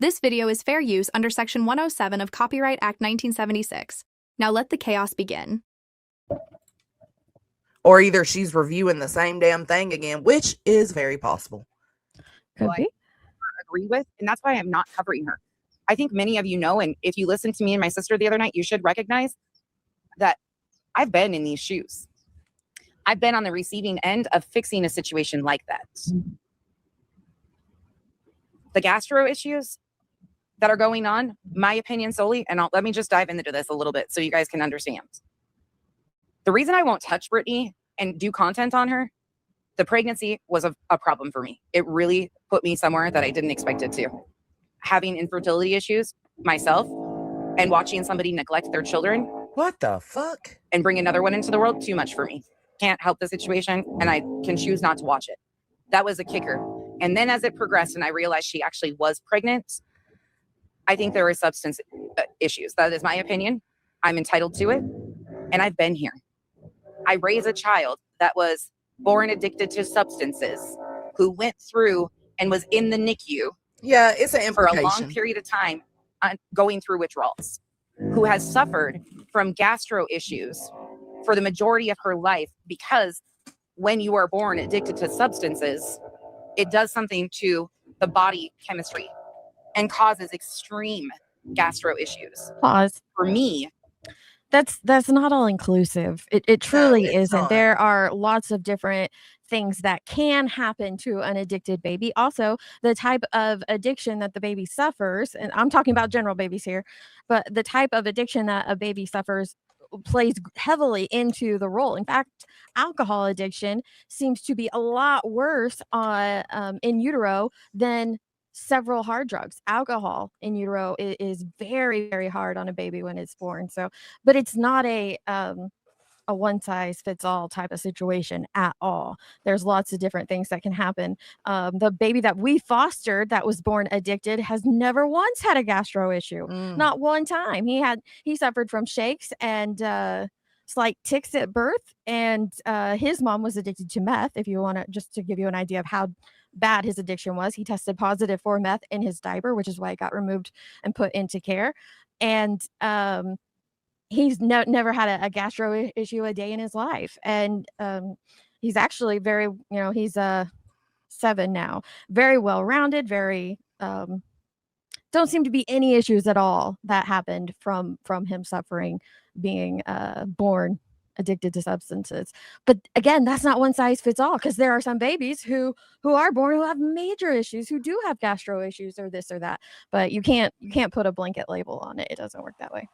This video is fair use under Section 107 of Copyright Act 1976. Now let the chaos begin. Or either she's reviewing the same damn thing again, which is very possible. Could be. Agree with, and that's why I'm not covering her. I think many of you know, and if you listened to me and my sister the other night, you should recognize that I've been in these shoes. I've been on the receiving end of fixing a situation like that. The gastro issues that are going on, my opinion solely, and let me just dive into this a little bit so you guys can understand. The reason I won't touch Brittney and do content on her, the pregnancy was a problem for me. It really put me somewhere that I didn't expect it to. Having infertility issues myself and watching somebody neglect their children. What the fuck? And bring another one into the world, too much for me. Can't help the situation, and I can choose not to watch it. That was a kicker. And then as it progressed and I realized she actually was pregnant, I think there were substance issues. That is my opinion. I'm entitled to it. And I've been here. I raised a child that was born addicted to substances, who went through and was in the NICU. Yeah, it's an for implication. a long period of time going through withdrawals, who has suffered from gastro issues for the majority of her life, because when you are born addicted to substances, it does something to the body chemistry and causes extreme gastro issues. Pause. For me, that's not all inclusive. It truly isn't. not. There are lots of different things that can happen to an addicted baby. Also, the type of addiction that the baby suffers, and I'm talking about general babies here, but the type of addiction that a baby suffers plays heavily into the role. In fact, alcohol addiction seems to be a lot worse in utero than several hard drugs. Alcohol in utero is very, very hard on a baby when it's born. So, but it's not a one size fits all type of situation at all. There's lots of different things that can happen. The baby that we fostered that was born addicted has never once had a gastro issue. Not one time. He suffered from shakes and slight tics at birth, and his mom was addicted to meth. If you want to, just to give you an idea of how bad his addiction was, he tested positive for meth in his diaper, which is why it got removed and put into care. And he's never had a gastro issue a day in his life. And he's actually very, he's 7 now, very well-rounded, very don't seem to be any issues at all that happened from him suffering, being born addicted to substances. But again, that's not one size fits all, because there are some babies who are born who have major issues, who do have gastro issues or this or that. But you can't put a blanket label on it. It doesn't work that way.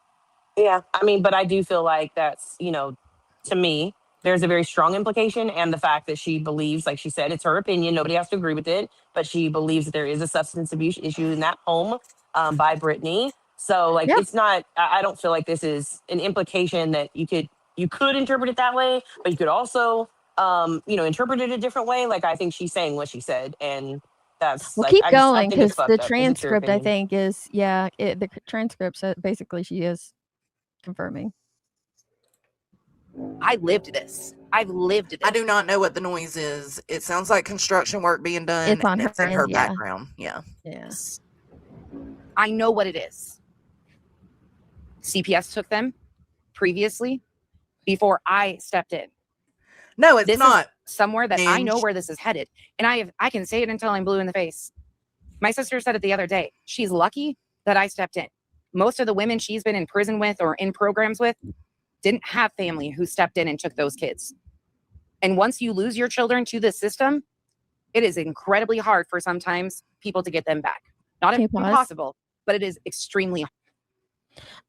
Yeah, I mean, but I do feel like that's, to me, there's a very strong implication, and the fact that she believes, like she said, it's her opinion, nobody has to agree with it, but she believes that there is a substance abuse issue in that home by Brittney. So like, It's not, I don't feel like this is an implication that you could interpret it that way, but you could also, interpret it a different way. Like, I think she's saying what she said, and that's keep going, because the transcript, I think, is, the transcript said basically she is confirming. I lived this. I've lived this. I do not know what the noise is. It sounds like construction work being done. It's on in her background. Yeah. Yes. I know what it is. CPS took them previously before I stepped in. No, it's not. Is somewhere that I know where this is headed. And I can say it until I'm blue in the face. My sister said it the other day. She's lucky that I stepped in. Most of the women she's been in prison with or in programs with didn't have family who stepped in and took those kids. And once you lose your children to the system, it is incredibly hard for sometimes people to get them back. Not impossible, but it is extremely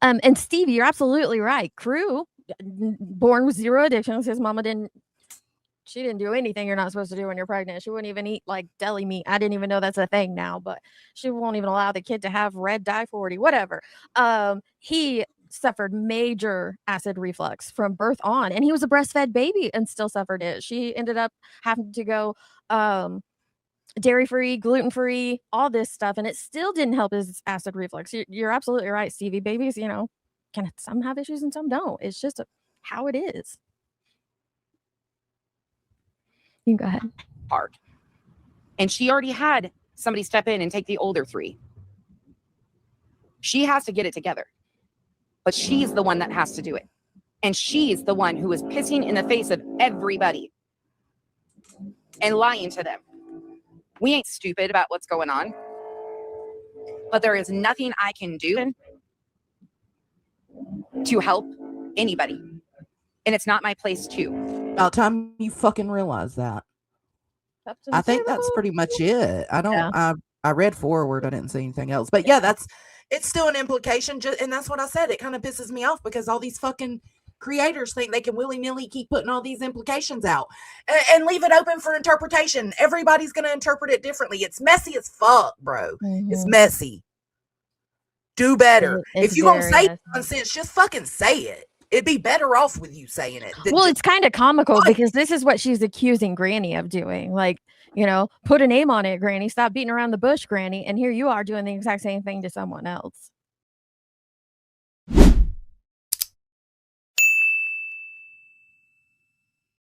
hard. And Stevie, you're absolutely right. Crew, born with zero addictions. His mama didn't do anything you're not supposed to do when you're pregnant. She wouldn't even eat like deli meat. I didn't even know that's a thing now, but she won't even allow the kid to have red dye 40, whatever. He suffered major acid reflux from birth on, and he was a breastfed baby and still suffered it. She ended up having to go dairy-free, gluten-free, all this stuff, and it still didn't help his acid reflux. You're absolutely right, Stevie. Babies, can some have issues and some don't. It's just how it is. You go ahead. Hard. And she already had somebody step in and take the older 3. She has to get it together. But she's the one that has to do it. And she's the one who is pissing in the face of everybody and lying to them. We ain't stupid about what's going on. But there is nothing I can do to help anybody. And it's not my place to. About time you fucking realize that. I think that's pretty much it. I don't. Yeah. I read forward. I didn't see anything else. But yeah, it's still an implication. And that's what I said. It kind of pisses me off because all these fucking creators think they can willy-nilly keep putting all these implications out and leave it open for interpretation. Everybody's going to interpret it differently. It's messy as fuck, bro. It's messy. Do better. If you're going to say nonsense, just fucking say it. It'd be better off with you saying it. Well, it's kind of comical because this is what she's accusing Granny of doing. Like, you know, put a name on it, Granny. Stop beating around the bush, Granny. And here you are doing the exact same thing to someone else.